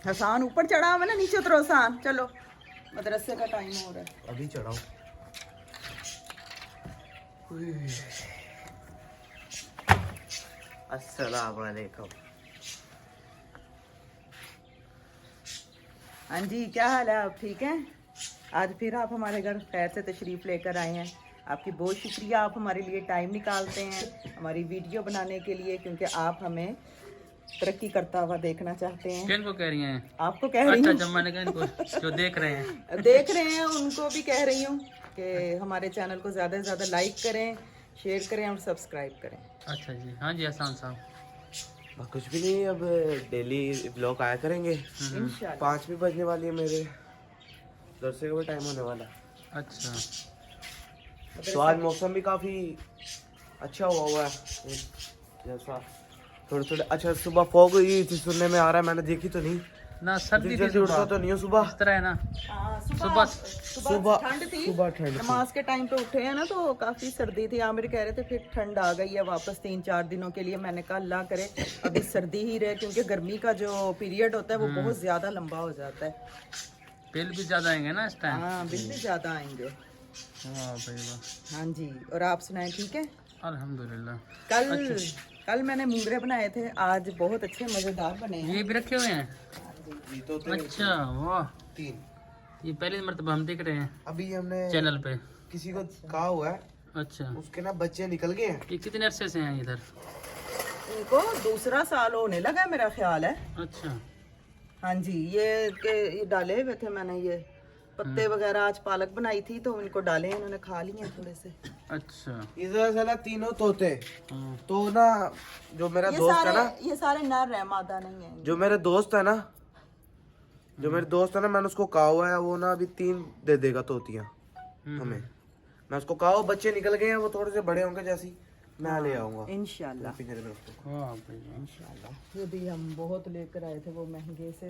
हसान ऊपर चढ़ा हुआ है ना, नीचे उतरो हसान। चलो मदरसे का टाइम हो रहा है। अभी चढ़ाओ। अस्सलाम वालेकुम। हाँ जी, क्या हाल है? आप ठीक हैं? आज फिर आप हमारे घर खैर से तशरीफ़ लेकर आए हैं। आपकी बहुत शुक्रिया, आप हमारे लिए टाइम निकालते हैं हमारी वीडियो बनाने के लिए, क्योंकि आप हमें तरक्की करता हुआ देखना चाहते हैं। किनको कह रही हैं? आपको कह रही अच्छा, हूँ। जब मैंने कहा इनको जो देख रहे हैं देख रहे हैं उनको भी कह रही हूँ कि हमारे चैनल को ज़्यादा से ज़्यादा लाइक करें, शेयर करें और सब्सक्राइब करें। अच्छा जी, हाँ जी एहसान साहब। कुछ भी नहीं, अब डेली ब्लॉग आया करेंगे। इंशाल्लाह। 5 भी बजने वाली है, मेरे दरसे का भी टाइम होने वाला है। अच्छा, तो आज मौसम भी काफी अच्छा हुआ है, जैसा थोड़े थोड़े। अच्छा, सुबह फॉग हुई थी, सुनने में आ रहा है, मैंने देखी तो नहीं। ना सर्दी थी जल्दी उठता तो नहीं हूँ सुबह। इस तरह है ना। हाँ, सुबह सुबह ठंड थी। सुबह ठंड थी। नमाज के टाइम पे उठे हैं ना, तो काफ़ी सर्दी थी। आमिर कह रहे थे फिर ठंड आ गई है वापस 3-4 दिनों के लिए। मैंने कहा अल्लाह करे अभी सर्दी ही रहे, क्योंकि गर्मी का जो पीरियड होता है वो बहुत ज़्यादा लंबा हो जाता है। बिल भी ज्यादा आएंगे ना इस टाइम। हाँ, बिल भी ज़्यादा आएंगे। वाह भाई वाह, हाँ जी, और आप सुनाएं, ठीक है? अल्हम्दुलिल्लाह। कल मैंने मूंगरे बनाए थे, आज बहुत अच्छे मज़ेदार बने हैं। ये भी रखे हुए हैं? ये तो थे अच्छा वाह, 3। ये पहली मर्तबा हम देख रहे हैं अभी हमने चैनल पे। किसी को कहा हुआ है, अच्छा, उसके ना बच्चे निकल गए हैं। ये कितने अरसे से हैं इधर? इनको 2रा साल होने लगा है मेरा ख्याल है। अच्छा, हाँ जी, ये डाले हुए थे मैंने, ये पत्ते वगैरह। आज पालक बनाई थी तो इनको डाले, इन्होंने खा लिए हैं थोड़े से। अच्छा। इधर से ना तीनों तोते। हाँ, तो ना जो मेरा दोस्त है ना, ये सारे नर है, मादा नहीं है। जो मेरे दोस्त है ना, मैंने उसको कहा हुआ है, वो ना अभी 3 दे देगा तोतियां हमें। मैं उसको कहा वो बच्चे निकल गए हैं, वो थोड़े से बड़े होंगे जैसी मैं ले आऊंगा इंशाल्लाह। पिंजरे में उसको। वाह भाई वाह। ये भी हम बहुत लेकर आए थे वो महंगे से।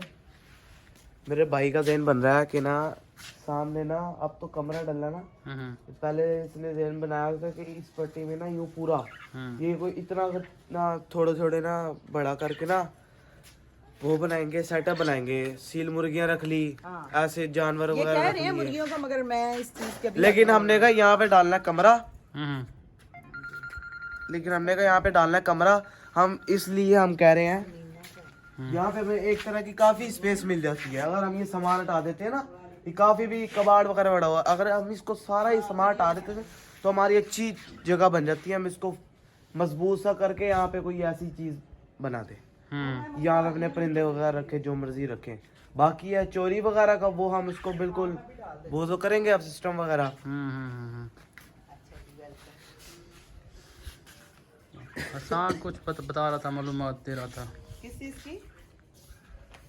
मेरे भाई का ज़हन बन रहा है कि ना सामने ना, अब तो कमरा डलना ना, पहले इसने ज़हन बनाया था कि इस पट्टी में ना यूं पूरा ये कोई इतना ना थोड़े थोड़े ना बड़ा करके ना वो बनाएंगे, सेटअप बनाएंगे। सील मुर्गियां रख ली, ऐसे जानवर ये वगैरह कह रख रहे हैं लिए। मुर्गियों का, मगर मैं इस चीज के भी लेकिन हमने कहा यहाँ पे डालना है कमरा, हम इसलिए हम कह रहे हैं यहाँ पे हमें एक तरह की काफी स्पेस मिल जाती है। अगर हम ये सामान हटा देते हैं ना, ये काफी भी कबाड़ वगैरह बड़ा हुआ, अगर हम इसको सारा ये सामान हटा देते हैं तो हमारी अच्छी जगह बन जाती है। हम इसको मजबूत सा करके यहाँ पे कोई ऐसी चीज बना दे, यहाँ पे अपने परिंदे वगैरह रखे, जो मर्जी रखें। बाकी है चोरी वगैरह का, वो हम इसको बिल्कुल वो तो करेंगे अब सिस्टम वगैरह। हसन कुछ बता रहा था, मालूमात दे रहा था। किस चीज की?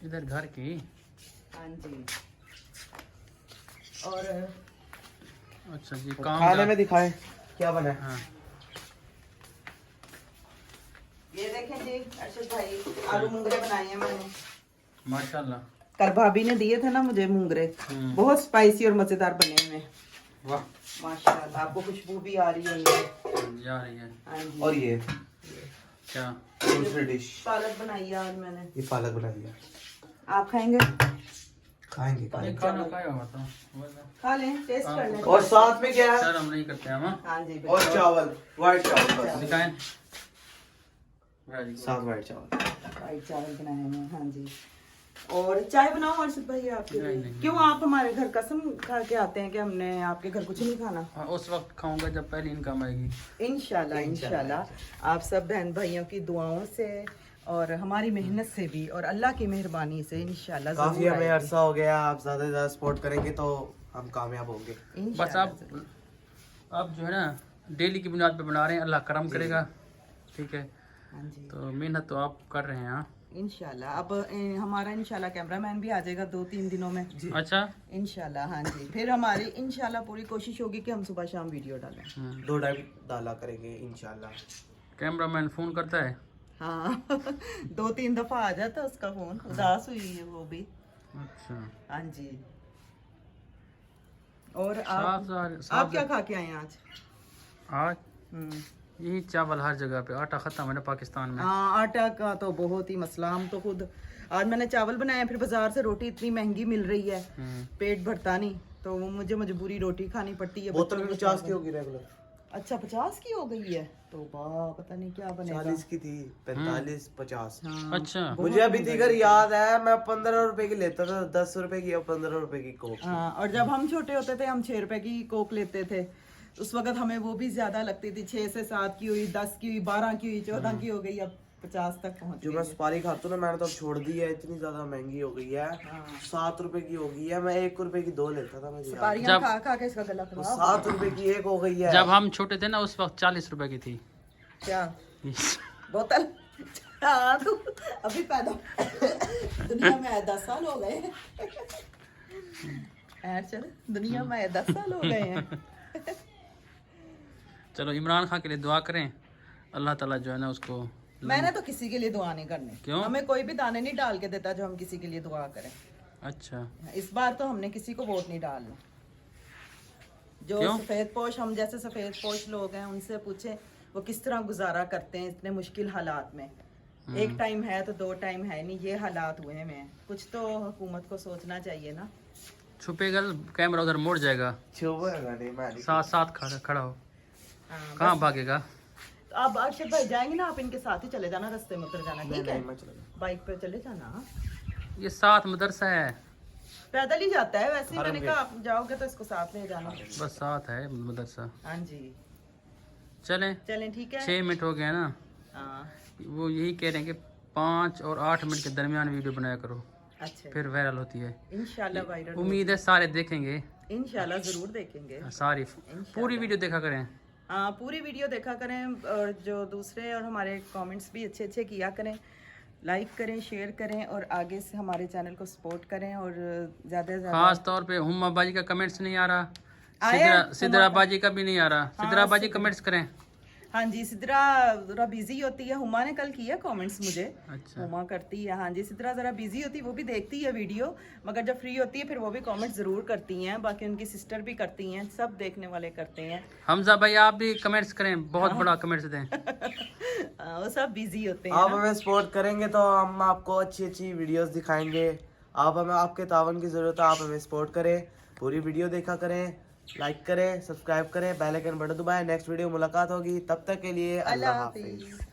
इधर घर की। हाँ जी। और अच्छा जी, काम खाने में दिखाएं क्या बना है। हाँ, ये देखें जी अर्शद भाई, आलू मूंगरे बनाए हैं मैंने। माशाल्लाह। कल भाभी ने दिए थे ना मुझे मूंगरे, बहुत स्पाइसी और मजेदार बने हुए। वाह, माशाल्लाह, आपको खुशबू भी आ रही है। जा रही है। हाँ जी। और ये क्या? दूसरी डिश, पालक बनाई है आज मैंने। ये पालक बना दिया। आप खाएंगे? खाएंगे ये खाना खाया हुआ था। खा लें, टेस्ट कर लें। और साथ में क्या है? सर हम नहीं करते हम। हाँ जी, और चावल, व्हाइट चावल बस। दिखाएं। साथ व्हाइट चावल। व्हाइट चावल बनाए हैं। हाँ जी। और चाय बनाओ अर्शद भाई आपके लिए। नहीं। क्यों, आप हमारे घर कसम खा के आते हैं कि हमने आपके घर कुछ नहीं खाना? हाँ, उस वक्त खाऊंगा जब पहली इनकम आएगी। इंशाल्लाह इंशाल्लाह। आप सब बहन भाइयों की दुआओं से और हमारी मेहनत से भी और अल्लाह की मेहरबानी से इंशाल्लाह काफी जरूर हमें आएगी। अरसा हो गया, आप ज्यादा से ज्यादा सपोर्ट करेंगे तो हम कामयाब होंगे। बस इंशाल्लाह आप जो है ना डेली की बुनियाद पे बना रहे हैं, अल्लाह करम करेगा। ठीक है, हाँ जी, तो मेहनत तो आप कर रहे हैं। हाँ, इंशाल्लाह। अब हमारा इंशाल्लाह कैमरामैन भी आ जाएगा 2-3 दिनों में। अच्छा। इंशाल्लाह। हाँ जी, फिर हमारी इंशाल्लाह पूरी कोशिश होगी कि हम सुबह शाम वीडियो डालें। 2 टाइम डाला करेंगे इंशाल्लाह। कैमरामैन फोन करता है? हाँ 2-3 दफा आ जाता उसका फोन, उदास हुई है वो भी। अच्छा, हाँ जी। और साफ आप क्या खा के आए हैं आज? आज यही चावल हर जगह पे, आटा खत्म है ना पाकिस्तान में। हाँ, आटा का तो बहुत ही मसला। हम तो खुद आज मैंने चावल बनाए, फिर बाजार से रोटी इतनी महंगी मिल रही है, हम्म। पेट भरता नहीं, तो मुझे मजबूरी रोटी खानी पड़ती है। बोतल बच्चों भी को 50 की होगी रेगुलर, अच्छा 50 की हो गई है, तो वाह पता नहीं क्या बनेगा। 40 की थी, 45 50। हाँ, अच्छा मुझे अभी तिगर याद है, मैं 15 रुपए की लेता था, 10 रुपए की और 15 रुपए की कोक। हाँ, और जब हम छोटे होते थे हम 6 रुपए की कोक लेते थे, उस वक्त हमें वो भी ज्यादा लगती थी। 6 से 7 की हुई, 10 की हुई, 12 की हुई, 14 की हो गई, अब 50 तक पहुंच जो गई मैं है। सुपारी खाता हूँ ना, मैंने तो अब छोड़ दी है, इतनी ज्यादा महंगी हो गई है। हाँ। 7 रुपए की हो गई है, मैं 1 रुपए की 2 लेता था, मुझे याद है। सुपारियां जब- खा खा के इसका गला तो खराब। 7 रुपए की 1 हो गई है। जब हम छोटे थे ना उस वक्त 40 रुपए की थी। क्या बोतल? हाँ तू अभी पैदा दुनिया में आए 10 साल हो गए। ऐड चल, दुनिया में आए 10 साल हो गए हैं। चलो इमरान खान के लिए दुआ करें, अल्लाह ताला जो है ना उसको। मैंने तो किसी के लिए दुआ नहीं करनी। क्यों? हमें कोई भी दाने नहीं डाल के देता जो हम किसी के लिए दुआ करें। अच्छा इस बार तो हमने किसी को वोट नहीं डालना। जो क्यों? सफेद पोश, हम जैसे सफेद पोश लोग हैं, उनसे पूछे वो किस तरह गुजारा करते हैं इतने मुश्किल हालात में। एक टाइम है तो 2 टाइम है नहीं, ये हालात हुए में। कुछ तो हुकूमत को सोचना चाहिए ना। छुपेगा कैमरा उधर मुड़ जाएगा, छुपेगा नहीं, मैं नहीं। साथ साथ खड़ा हो, हाँ, कहाँ भागेगा। तो अब अक्षर भाई जाएंगे ना, आप इनके साथ ही चले जाना, रास्ते में उतर जाना, ठीक है? नहीं, मैं चला जाऊँ। बाइक पे चले जाना। ये साथ मदरसा है, पैदल ही जाता है वैसे ही। हरम मैंने कहा आप जाओगे तो इसको साथ ले जाना। बस साथ है मदरसा। हाँ जी, चलें, चलें ठीक है। 6 मिनट हो गए ना। हाँ, वो यही कह रहे हैं कि 5 और 8 मिनट के दरमियान वीडियो बनाया करो, अच्छा, फिर वायरल होती है। इंशाल्लाह वायरल। उम्मीद है सारे देखेंगे, इंशाल्लाह जरूर देखेंगे। सारी पूरी वीडियो देखा करें। हाँ, पूरी वीडियो देखा करें, और जो दूसरे और हमारे कमेंट्स भी अच्छे अच्छे किया करें। लाइक करें, शेयर करें, और आगे से हमारे चैनल को सपोर्ट करें। और ज़्यादा से ज़्यादा खास तौर पे हुम्मा बाजी का कमेंट्स नहीं आ रहा, आया? सिद्रा बाजी का भी नहीं आ रहा। सिद्रा बाजी सिद्रा। कमेंट्स करें। हाँ जी, सिद्रा ज़रा बिजी होती है। हुमा ने कल किया कमेंट्स मुझे। अच्छा हुमा करती है, हाँ जी। सिद्रा ज़रा बिजी होती है, वो भी देखती है वीडियो, मगर जब फ्री होती है फिर वो भी कमेंट्स ज़रूर करती हैं। बाकी उनकी सिस्टर भी करती हैं, सब देखने वाले करते हैं। हमजा भाई आप भी कमेंट्स करें, बहुत बड़ा कमेंट्स दें। वो सब बिजी होते हैं आप ना। हमें सपोर्ट करेंगे तो हम आपको अच्छी अच्छी वीडियोस दिखाएंगे। आप हमें, आपके तावन की जरूरत है, आप हमें सपोर्ट करें, पूरी वीडियो देखा करें, लाइक करें, सब्सक्राइब करें, बेल आइकन बटन दबाएं। नेक्स्ट वीडियो मुलाकात होगी, तब तक के लिए अल्लाह हाफिज।